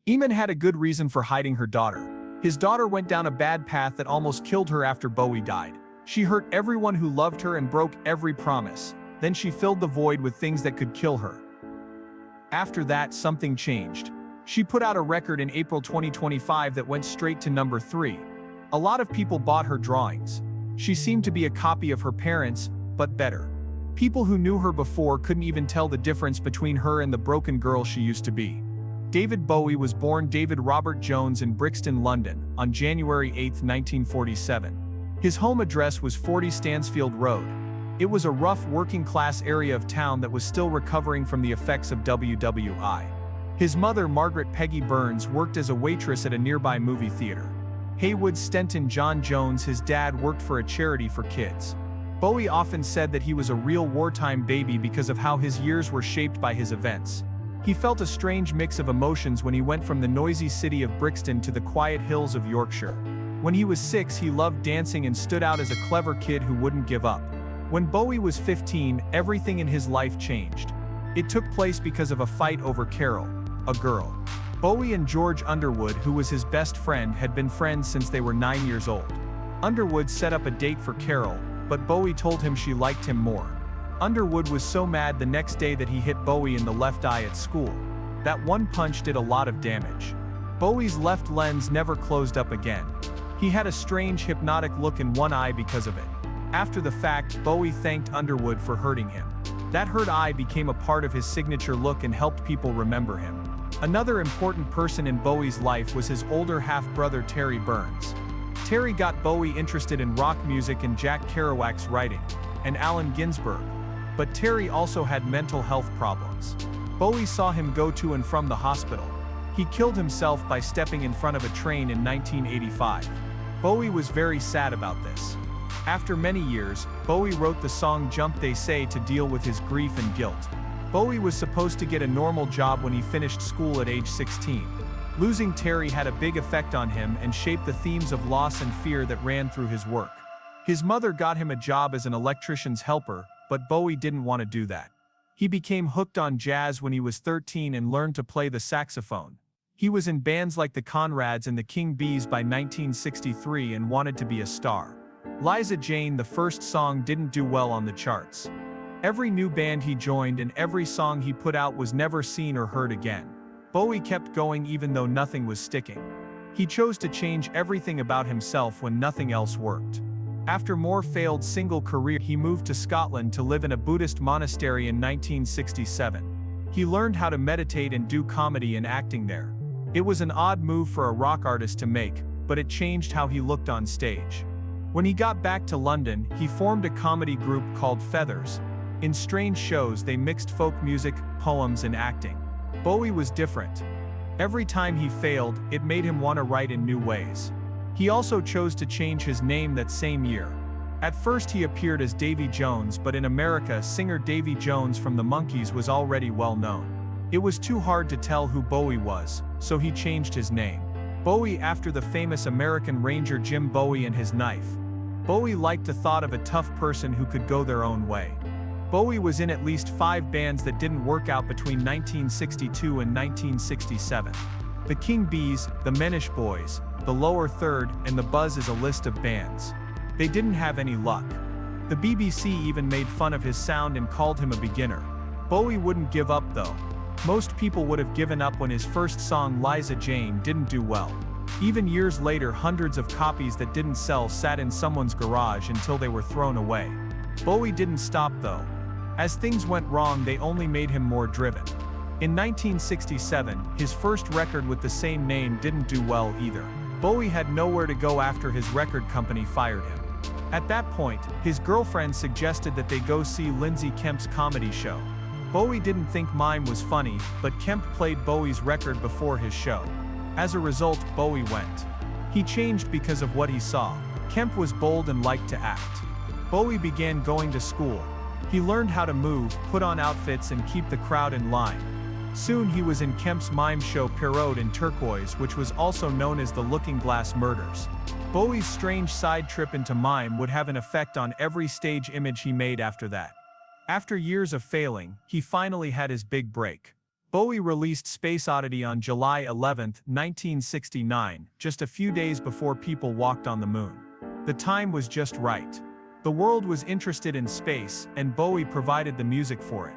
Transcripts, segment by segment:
Iman had a good reason for hiding her daughter. His daughter went down a bad path that almost killed her after Bowie died. She hurt everyone who loved her and broke every promise. Then she filled the void with things that could kill her. After that, something changed. She put out a record in April 2025 that went straight to number 3. A lot of people bought her drawings. She seemed to be a copy of her parents, but better. People who knew her before couldn't even tell the difference between her and the broken girl she used to be. David Bowie was born David Robert Jones in Brixton, London, on January 8, 1947. His home address was 40 Stansfield Road. It was a rough working-class area of town that was still recovering from the effects of WWI. His mother, Margaret Peggy Burns, worked as a waitress at a nearby movie theater. Haywood Stenton John Jones, his dad, worked for a charity for kids. Bowie often said that he was a real wartime baby because of how his years were shaped by his events. He felt a strange mix of emotions when he went from the noisy city of Brixton to the quiet hills of Yorkshire. When he was 6, he loved dancing and stood out as a clever kid who wouldn't give up. When Bowie was 15, everything in his life changed. It took place because of a fight over Carol, a girl. Bowie and George Underwood, who was his best friend, had been friends since they were 9 years old. Underwood set up a date for Carol, but Bowie told him she liked him more. Underwood was so mad the next day that he hit Bowie in the left eye at school. That one punch did a lot of damage. Bowie's left lens never closed up again. He had a strange hypnotic look in one eye because of it. After the fact, Bowie thanked Underwood for hurting him. That hurt eye became a part of his signature look and helped people remember him. Another important person in Bowie's life was his older half-brother Terry Burns. Terry got Bowie interested in rock music and Jack Kerouac's writing, and Allen Ginsberg. But Terry also had mental health problems. Bowie saw him go to and from the hospital. He killed himself by stepping in front of a train in 1985. Bowie was very sad about this. After many years, Bowie wrote the song Jump They Say to deal with his grief and guilt. Bowie was supposed to get a normal job when he finished school at age 16. Losing Terry had a big effect on him and shaped the themes of loss and fear that ran through his work. His mother got him a job as an electrician's helper, but Bowie didn't want to do that. He became hooked on jazz when he was 13 and learned to play the saxophone. He was in bands like the Conrads and the King Bees by 1963 and wanted to be a star. Liza Jane, the first song, didn't do well on the charts. Every new band he joined and every song he put out was never seen or heard again. Bowie kept going even though nothing was sticking. He chose to change everything about himself when nothing else worked. After more failed single career, he moved to Scotland to live in a Buddhist monastery in 1967. He learned how to meditate and do comedy and acting there. It was an odd move for a rock artist to make, but it changed how he looked on stage. When he got back to London, he formed a comedy group called Feathers. In strange shows, they mixed folk music, poems, and acting. Bowie was different. Every time he failed, it made him want to write in new ways. He also chose to change his name that same year. At first he appeared as Davy Jones, but in America, singer Davy Jones from the Monkees was already well known. It was too hard to tell who Bowie was, so he changed his name. Bowie after the famous American Ranger Jim Bowie and his knife. Bowie liked the thought of a tough person who could go their own way. Bowie was in at least 5 bands that didn't work out between 1962 and 1967. The King Bees, the Menish Boys, the Lower Third, and the Buzz is a list of bands. They didn't have any luck. The BBC even made fun of his sound and called him a beginner. Bowie wouldn't give up though. Most people would have given up when his first song Liza Jane didn't do well. Even years later, hundreds of copies that didn't sell sat in someone's garage until they were thrown away. Bowie didn't stop though. As things went wrong, they only made him more driven. In 1967, his first record with the same name didn't do well either. Bowie had nowhere to go after his record company fired him. At that point, his girlfriend suggested that they go see Lindsay Kemp's comedy show. Bowie didn't think Mime was funny, but Kemp played Bowie's record before his show. As a result, Bowie went. He changed because of what he saw. Kemp was bold and liked to act. Bowie began going to school. He learned how to move, put on outfits, and keep the crowd in line. Soon he was in Kemp's mime show Perrault in Turquoise, which was also known as the Looking Glass Murders. Bowie's strange side trip into mime would have an effect on every stage image he made after that. After years of failing, he finally had his big break. Bowie released Space Oddity on July 11, 1969, just a few days before people walked on the moon. The time was just right. The world was interested in space, and Bowie provided the music for it.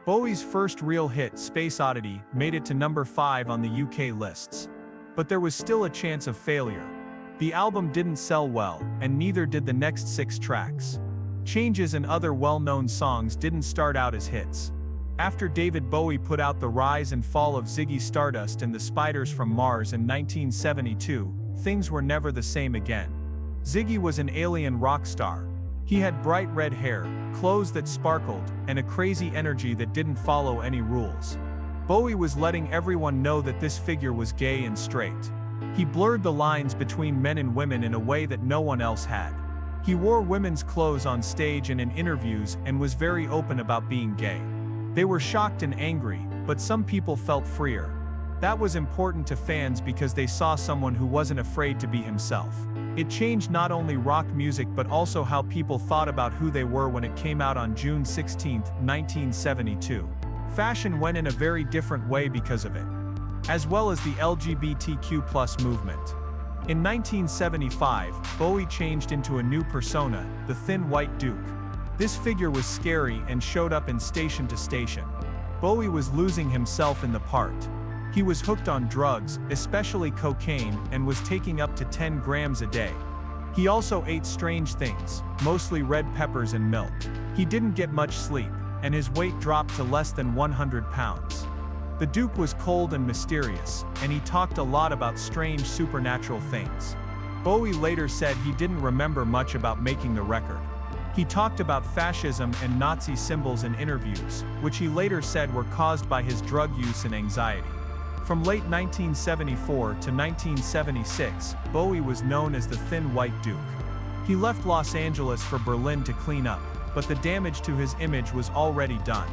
Bowie's first real hit, Space Oddity, made it to number 5 on the UK lists. But there was still a chance of failure. The album didn't sell well, and neither did the next 6 tracks. Changes and other well-known songs didn't start out as hits. After David Bowie put out The Rise and Fall of Ziggy Stardust and the Spiders from Mars in 1972, things were never the same again. Ziggy was an alien rock star. He had bright red hair, clothes that sparkled, and a crazy energy that didn't follow any rules. Bowie was letting everyone know that this figure was gay and straight. He blurred the lines between men and women in a way that no one else had. He wore women's clothes on stage and in interviews and was very open about being gay. They were shocked and angry, but some people felt freer. That was important to fans because they saw someone who wasn't afraid to be himself. It changed not only rock music but also how people thought about who they were when it came out on June 16, 1972. Fashion went in a very different way because of it, as well as the LGBTQ+ movement. In 1975, Bowie changed into a new persona, the Thin White Duke. This figure was scary and showed up in station to station. Bowie was losing himself in the part. He was hooked on drugs, especially cocaine, and was taking up to 10 grams a day. He also ate strange things, mostly red peppers and milk. He didn't get much sleep, and his weight dropped to less than 100 pounds. The Duke was cold and mysterious, and he talked a lot about strange supernatural things. Bowie later said he didn't remember much about making the record. He talked about fascism and Nazi symbols in interviews, which he later said were caused by his drug use and anxiety. From late 1974 to 1976, Bowie was known as the Thin White Duke. He left Los Angeles for Berlin to clean up, but the damage to his image was already done.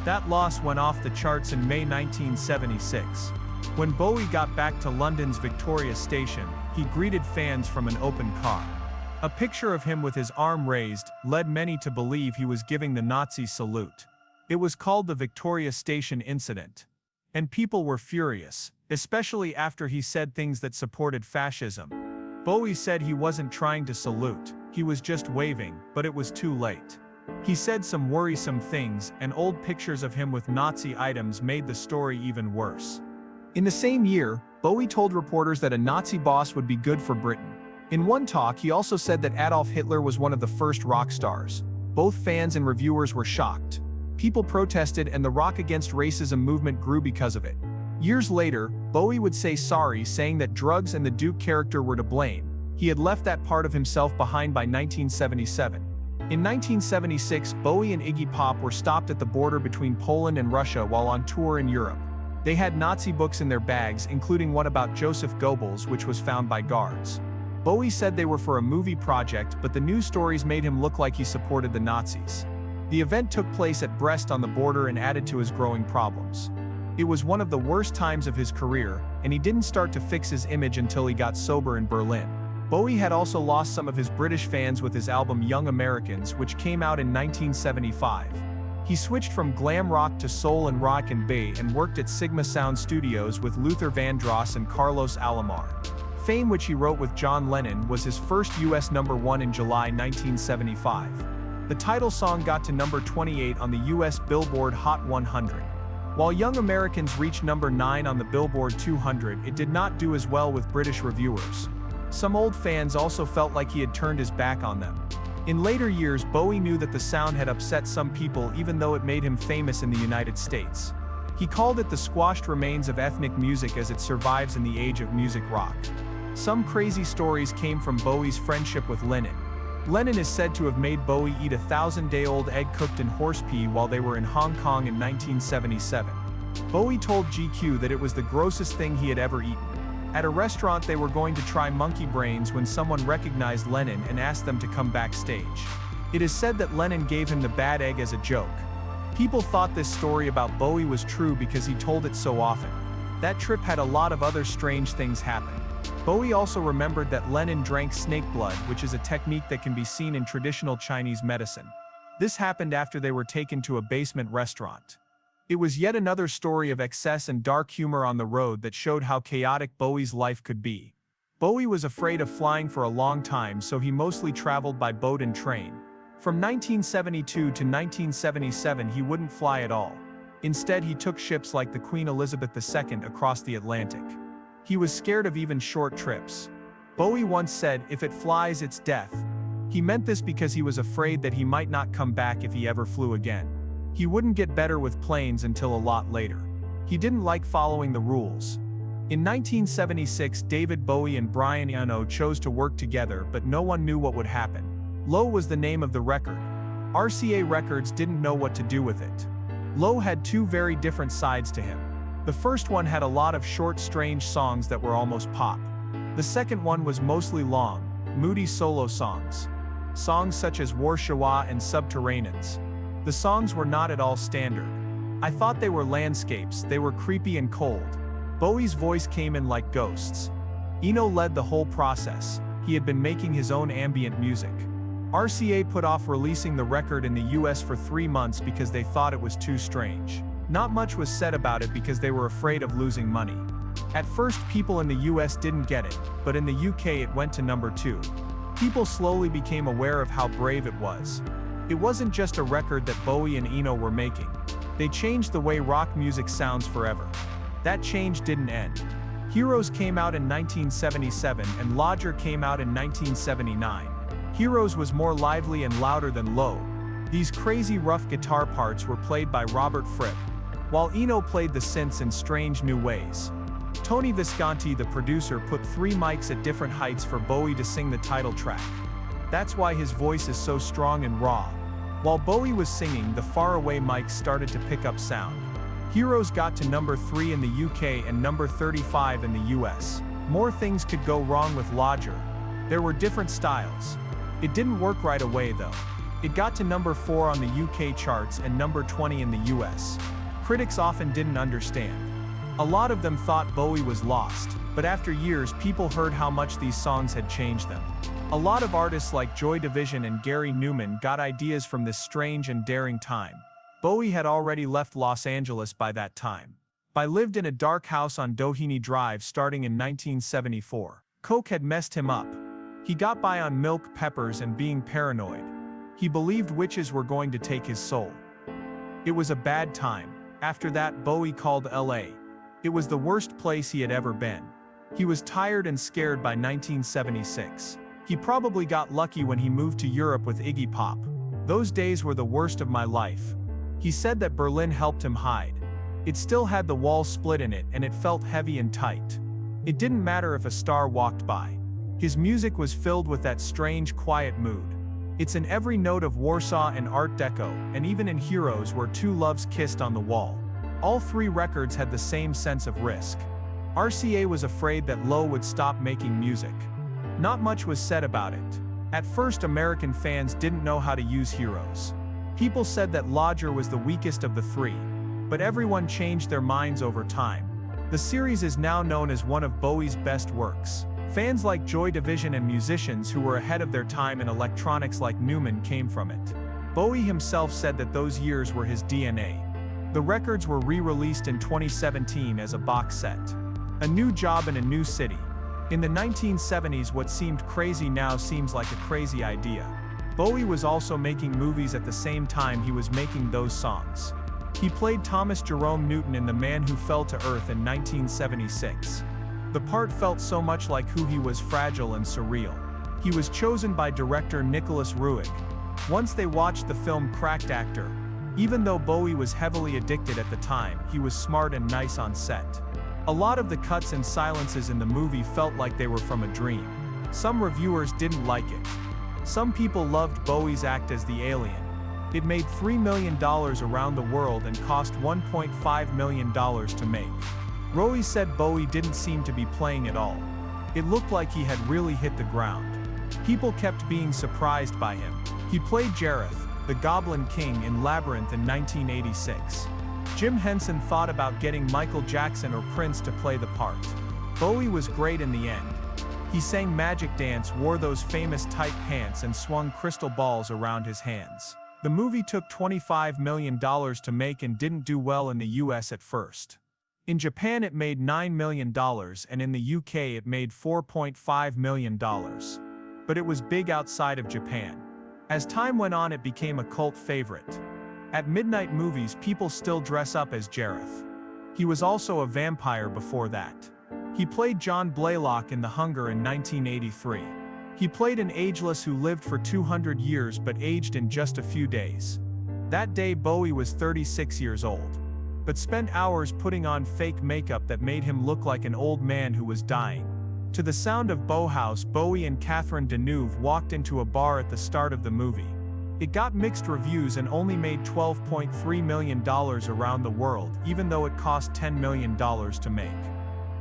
That loss went off the charts in May 1976. When Bowie got back to London's Victoria Station, he greeted fans from an open car. A picture of him with his arm raised led many to believe he was giving the Nazi salute. It was called the Victoria Station Incident. And people were furious, especially after he said things that supported fascism. Bowie said he wasn't trying to salute, he was just waving, but it was too late. He said some worrisome things, and old pictures of him with Nazi items made the story even worse. In the same year, Bowie told reporters that a Nazi boss would be good for Britain. In one talk, he also said that Adolf Hitler was one of the first rock stars. Both fans and reviewers were shocked. People protested and the Rock Against Racism movement grew because of it. Years later, Bowie would say sorry, saying that drugs and the Duke character were to blame. He had left that part of himself behind by 1977. In 1976, Bowie and Iggy Pop were stopped at the border between Poland and Russia while on tour in Europe. They had Nazi books in their bags, including one about Joseph Goebbels, which was found by guards. Bowie said they were for a movie project, but the news stories made him look like he supported the Nazis. The event took place at Brest on the border and added to his growing problems. It was one of the worst times of his career, and he didn't start to fix his image until he got sober in Berlin. Bowie had also lost some of his British fans with his album Young Americans, which came out in 1975. He switched from glam rock to soul and rock and bay and worked at Sigma Sound Studios with Luther Vandross and Carlos Alomar. Fame, which he wrote with John Lennon, was his first US #1 in July 1975. The title song got to number 28 on the US Billboard Hot 100. While Young Americans reached number 9 on the Billboard 200, it did not do as well with British reviewers. Some old fans also felt like he had turned his back on them. In later years, Bowie knew that the sound had upset some people even though it made him famous in the United States. He called it the squashed remains of ethnic music as it survives in the age of music rock. Some crazy stories came from Bowie's friendship with Lennon. Lennon is said to have made Bowie eat a 1,000-day-old egg cooked in horse pee while they were in Hong Kong in 1977. Bowie told GQ that it was the grossest thing he had ever eaten. At a restaurant, they were going to try monkey brains when someone recognized Lennon and asked them to come backstage. It is said that Lennon gave him the bad egg as a joke. People thought this story about Bowie was true because he told it so often. That trip had a lot of other strange things happen. Bowie also remembered that Lennon drank snake blood, which is a technique that can be seen in traditional Chinese medicine. This happened after they were taken to a basement restaurant. It was yet another story of excess and dark humor on the road that showed how chaotic Bowie's life could be. Bowie was afraid of flying for a long time, so he mostly traveled by boat and train. From 1972 to 1977 he wouldn't fly at all. Instead he took ships like the Queen Elizabeth II across the Atlantic. He was scared of even short trips. Bowie once said, "If it flies, it's death." He meant this because he was afraid that he might not come back if he ever flew again. He wouldn't get better with planes until a lot later. He didn't like following the rules. In 1976, David Bowie and Brian Eno chose to work together, but no one knew what would happen. Low was the name of the record. RCA Records didn't know what to do with it. Low had two very different sides to him. The first one had a lot of short, strange songs that were almost pop. The second one was mostly long, moody solo songs. Songs such as War Shawa and Subterraneans. The songs were not at all standard. I thought they were landscapes, they were creepy and cold. Bowie's voice came in like ghosts. Eno led the whole process. He had been making his own ambient music. RCA put off releasing the record in the US for 3 months because they thought it was too strange. Not much was said about it because they were afraid of losing money. At first people in the US didn't get it, but in the UK it went to number 2. People slowly became aware of how brave it was. It wasn't just a record that Bowie and Eno were making. They changed the way rock music sounds forever. That change didn't end. Heroes came out in 1977 and Lodger came out in 1979. Heroes was more lively and louder than Low. These crazy rough guitar parts were played by Robert Fripp, while Eno played the synths in strange new ways. Tony Visconti, the producer, put 3 mics at different heights for Bowie to sing the title track. That's why his voice is so strong and raw. While Bowie was singing, the faraway mics started to pick up sound. Heroes got to number 3 in the UK and number 35 in the US. More things could go wrong with Lodger. There were different styles. It didn't work right away though. It got to number 4 on the UK charts and number 20 in the US. Critics often didn't understand. A lot of them thought Bowie was lost, but after years people heard how much these songs had changed them. A lot of artists like Joy Division and Gary Newman got ideas from this strange and daring time. Bowie had already left Los Angeles by that time. He lived in a dark house on Doheny Drive starting in 1974. Coke had messed him up. He got by on milk, peppers, and being paranoid. He believed witches were going to take his soul. It was a bad time. After that, Bowie called LA. It was the worst place he had ever been. He was tired and scared by 1976. He probably got lucky when he moved to Europe with Iggy Pop. Those days were the worst of my life. He said that Berlin helped him hide. It still had the wall split in it and it felt heavy and tight. It didn't matter if a star walked by. His music was filled with that strange, quiet mood. It's in every note of Warsaw and Art Deco, and even in Heroes where two loves kissed on the wall. All 3 records had the same sense of risk. RCA was afraid that Low would stop making music. Not much was said about it. At first, American fans didn't know how to use Heroes. People said that Lodger was the weakest of the 3, but everyone changed their minds over time. The series is now known as one of Bowie's best works. Fans like Joy Division and musicians who were ahead of their time in electronics like Newman came from it. Bowie himself said that those years were his DNA. The records were re-released in 2017 as a box set. A new job in a new city. In the 1970s, what seemed crazy now seems like a crazy idea. Bowie was also making movies at the same time he was making those songs. He played Thomas Jerome Newton in The Man Who Fell to Earth in 1976. The part felt so much like who he was, fragile and surreal. He was chosen by director Nicholas Ruegg. Once they watched the film, cracked actor. Even though Bowie was heavily addicted at the time, he was smart and nice on set. A lot of the cuts and silences in the movie felt like they were from a dream. Some reviewers didn't like it. Some people loved Bowie's act as the alien. It made $3 million around the world and cost $1.5 million to make. Roey said Bowie didn't seem to be playing at all. It looked like he had really hit the ground. People kept being surprised by him. He played Jareth, the Goblin King, in Labyrinth in 1986. Jim Henson thought about getting Michael Jackson or Prince to play the part. Bowie was great in the end. He sang Magic Dance, wore those famous tight pants, and swung crystal balls around his hands. The movie took $25 million to make and didn't do well in the US at first. In Japan it made $9 million and in the UK it made $4.5 million. But it was big outside of Japan. As time went on it became a cult favorite. At midnight movies people still dress up as Jareth. He was also a vampire before that. He played John Blaylock in The Hunger in 1983. He played an ageless who lived for 200 years but aged in just a few days. That day Bowie was 36 years old, but spent hours putting on fake makeup that made him look like an old man who was dying. To the sound of Bauhaus, Bowie and Catherine Deneuve walked into a bar at the start of the movie. It got mixed reviews and only made $12.3 million around the world, even though it cost $10 million to make.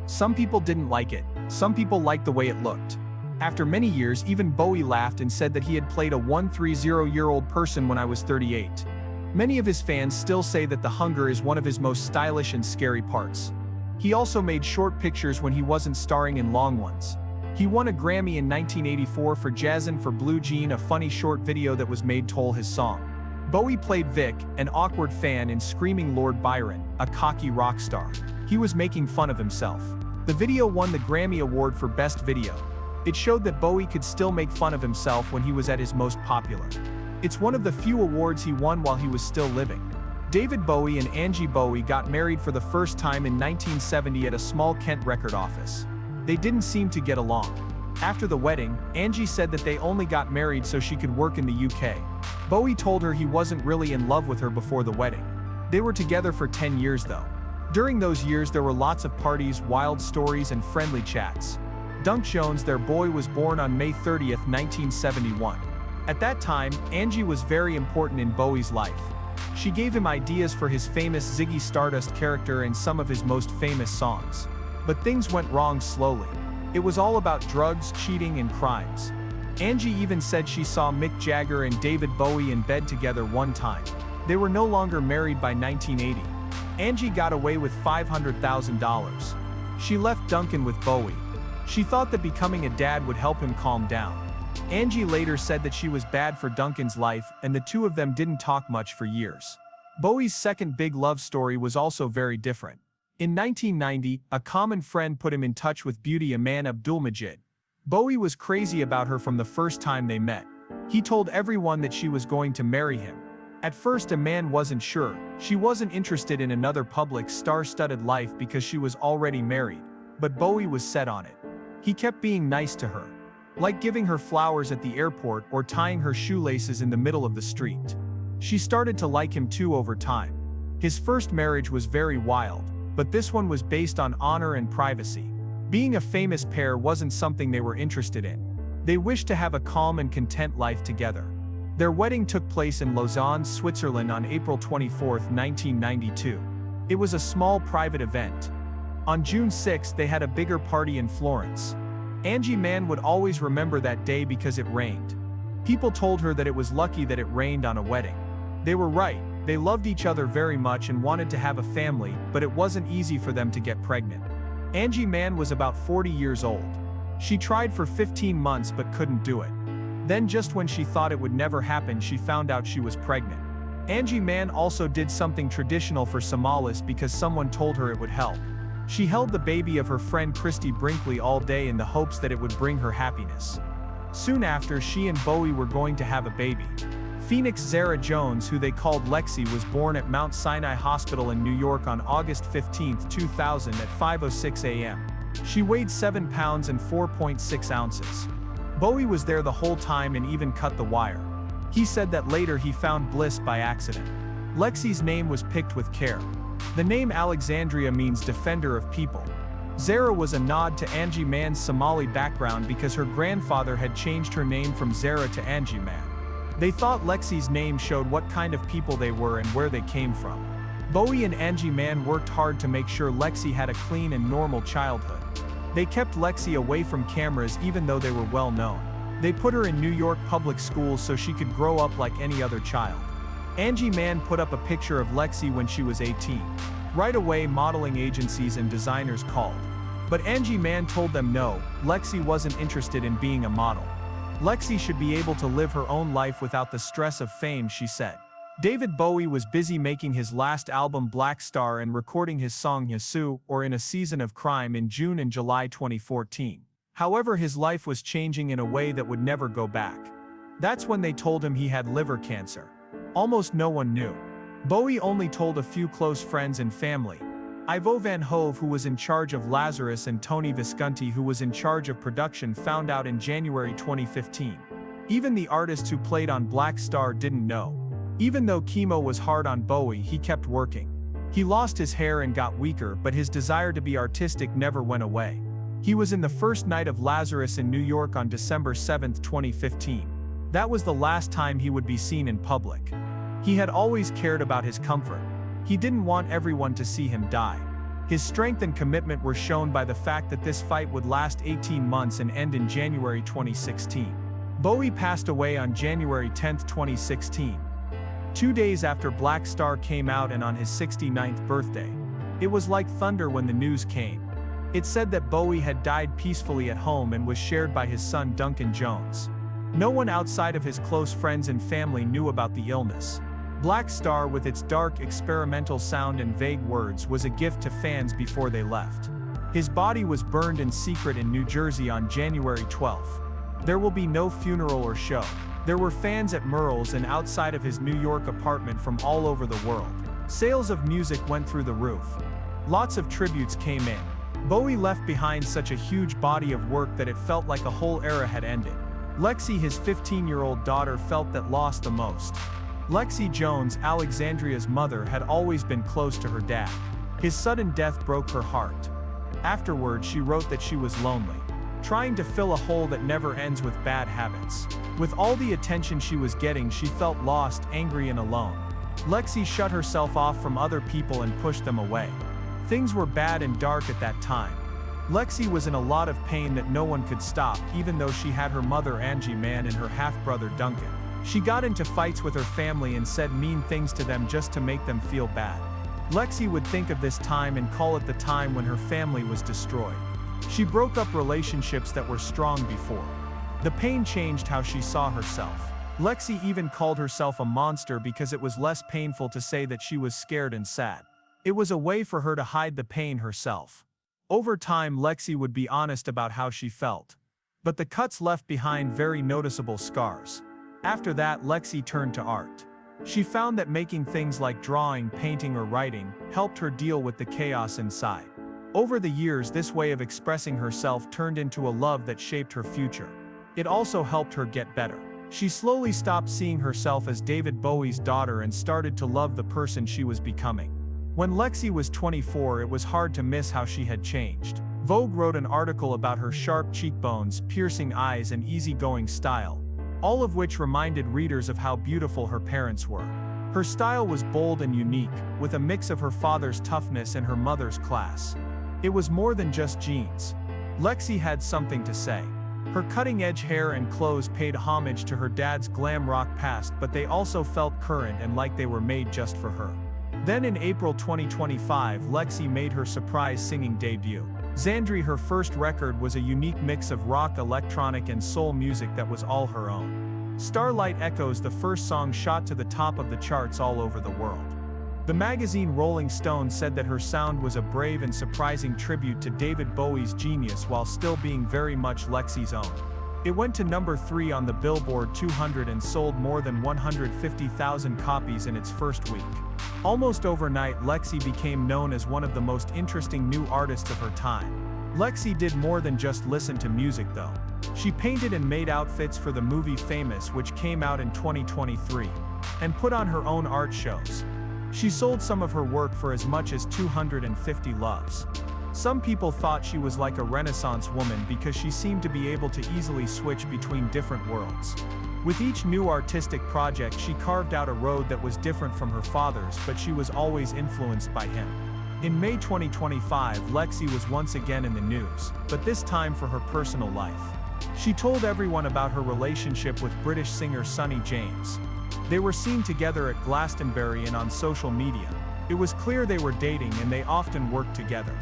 Some people didn't like it, some people liked the way it looked. After many years, even Bowie laughed and said that he had played a 130-year-old person when I was 38. Many of his fans still say that The Hunger is one of his most stylish and scary parts. He also made short pictures when he wasn't starring in long ones. He won a Grammy in 1984 for Jazzin' for Blue Jean, a funny short video that was made told his song. Bowie played Vic, an awkward fan in Screaming Lord Byron, a cocky rock star. He was making fun of himself. The video won the Grammy Award for Best Video. It showed that Bowie could still make fun of himself when he was at his most popular. It's one of the few awards he won while he was still living. David Bowie and Angie Bowie got married for the first time in 1970 at a small Kent record office. They didn't seem to get along. After the wedding, Angie said that they only got married so she could work in the UK. Bowie told her he wasn't really in love with her before the wedding. They were together for 10 years though. During those years there were lots of parties, wild stories and friendly chats. Dunk Jones, their boy, was born on May 30th, 1971. At that time, Angie was very important in Bowie's life. She gave him ideas for his famous Ziggy Stardust character and some of his most famous songs. But things went wrong slowly. It was all about drugs, cheating, and crimes. Angie even said she saw Mick Jagger and David Bowie in bed together one time. They were no longer married by 1980. Angie got away with $500,000. She left Duncan with Bowie. She thought that becoming a dad would help him calm down. Angie later said that she was bad for Duncan's life, and the two of them didn't talk much for years. Bowie's second big love story was also very different. In 1990, a common friend put him in touch with beauty Iman Abdulmajid. Bowie was crazy about her from the first time they met. He told everyone that she was going to marry him. At first Iman wasn't sure. She wasn't interested in another public star-studded life because she was already married. But Bowie was set on it. He kept being nice to her, like giving her flowers at the airport or tying her shoelaces in the middle of the street. She started to like him too over time. His first marriage was very wild, but this one was based on honor and privacy. Being a famous pair wasn't something they were interested in. They wished to have a calm and content life together. Their wedding took place in Lausanne, Switzerland on April 24, 1992. It was a small private event. On June 6, they had a bigger party in Florence. Angie Mann would always remember that day because it rained. People told her that it was lucky that it rained on a wedding. They were right. They loved each other very much and wanted to have a family, but it wasn't easy for them to get pregnant. Angie Mann was about 40 years old. She tried for 15 months but couldn't do it. Then just when she thought it would never happen, she found out she was pregnant. Angie Mann also did something traditional for Somalis because someone told her it would help. She held the baby of her friend Christy Brinkley all day in the hopes that it would bring her happiness. Soon after, she and Bowie were going to have a baby. Phoenix Zara Jones, who they called Lexi, was born at Mount Sinai Hospital in New York on August 15, 2000 at 5:06 a.m. She weighed 7 pounds and 4.6 ounces. Bowie was there the whole time and even cut the wire. He said that later he found bliss by accident. Lexi's name was picked with care. The name Alexandria means defender of people. Zara was a nod to Angie Mann's Somali background because her grandfather had changed her name from Zara to Angie Mann. They thought Lexi's name showed what kind of people they were and where they came from. Bowie and Angie Mann worked hard to make sure Lexi had a clean and normal childhood. They kept Lexi away from cameras even though they were well known. They put her in New York public schools so she could grow up like any other child. Angie Mann put up a picture of Lexi when she was 18. Right away, modeling agencies and designers called. But Angie Mann told them no, Lexi wasn't interested in being a model. Lexi should be able to live her own life without the stress of fame, she said. David Bowie was busy making his last album Black Star and recording his song Yasu, or In a Season of Crime, in June and July 2014. However, his life was changing in a way that would never go back. That's when they told him he had liver cancer. Almost no one knew. Bowie only told a few close friends and family. Ivo Van Hove, who was in charge of Lazarus, and Tony Visconti, who was in charge of production, found out in January 2015. Even the artists who played on Black Star didn't know. Even though chemo was hard on Bowie, he kept working. He lost his hair and got weaker, but his desire to be artistic never went away. He was in the first night of Lazarus in New York on December 7, 2015. That was the last time he would be seen in public. He had always cared about his comfort. He didn't want everyone to see him die. His strength and commitment were shown by the fact that this fight would last 18 months and end in January 2016. Bowie passed away on January 10, 2016. 2 days after Black Star came out and on his 69th birthday. It was like thunder when the news came. It said that Bowie had died peacefully at home and was shared by his son Duncan Jones. No one outside of his close friends and family knew about the illness. Black Star, with its dark experimental sound and vague words, was a gift to fans before they left. His body was burned in secret in New Jersey on January 12. There will be no funeral or show. There were fans at Merle's and outside of his New York apartment from all over the world. Sales of music went through the roof. Lots of tributes came in. Bowie left behind such a huge body of work that it felt like a whole era had ended. Lexi, his 15-year-old daughter, felt that loss the most. Lexi Jones, Alexandria's mother, had always been close to her dad. His sudden death broke her heart. Afterward, she wrote that she was lonely, trying to fill a hole that never ends with bad habits. With all the attention she was getting, she felt lost, angry, and alone. Lexi shut herself off from other people and pushed them away. Things were bad and dark at that time. Lexi was in a lot of pain that no one could stop, even though she had her mother Angie Mann and her half-brother Duncan. She got into fights with her family and said mean things to them just to make them feel bad. Lexi would think of this time and call it the time when her family was destroyed. She broke up relationships that were strong before. The pain changed how she saw herself. Lexi even called herself a monster because it was less painful to say that she was scared and sad. It was a way for her to hide the pain herself. Over time, Lexi would be honest about how she felt. But the cuts left behind very noticeable scars. After that, Lexi turned to art. She found that making things like drawing, painting, or writing helped her deal with the chaos inside. Over the years, this way of expressing herself turned into a love that shaped her future. It also helped her get better. She slowly stopped seeing herself as David Bowie's daughter and started to love the person she was becoming. When Lexi was 24, it was hard to miss how she had changed. Vogue wrote an article about her sharp cheekbones, piercing eyes, and easygoing style, all of which reminded readers of how beautiful her parents were. Her style was bold and unique, with a mix of her father's toughness and her mother's class. It was more than just jeans. Lexi had something to say. Her cutting-edge hair and clothes paid homage to her dad's glam rock past, but they also felt current and like they were made just for her. Then in April 2025, Lexi made her surprise singing debut. Xandri, her first record, was a unique mix of rock, electronic, and soul music that was all her own. Starlight Echoes, the first song, shot to the top of the charts all over the world. The magazine Rolling Stone said that her sound was a brave and surprising tribute to David Bowie's genius while still being very much Lexi's own. It went to number 3 on the Billboard 200 and sold more than 150,000 copies in its first week. Almost overnight, Lexi became known as one of the most interesting new artists of her time. Lexi did more than just listen to music though. She painted and made outfits for the movie Famous, which came out in 2023, and put on her own art shows. She sold some of her work for as much as 250 loves. Some people thought she was like a Renaissance woman because she seemed to be able to easily switch between different worlds. With each new artistic project, she carved out a road that was different from her father's, but she was always influenced by him. In May 2025, Lexi was once again in the news, but this time for her personal life. She told everyone about her relationship with British singer Sonny James. They were seen together at Glastonbury and on social media. It was clear they were dating and they often worked together.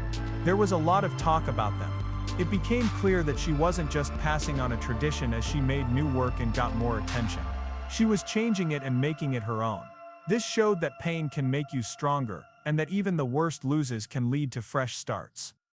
There was a lot of talk about them. It became clear that she wasn't just passing on a tradition as she made new work and got more attention. She was changing it and making it her own. This showed that pain can make you stronger, and that even the worst loses can lead to fresh starts.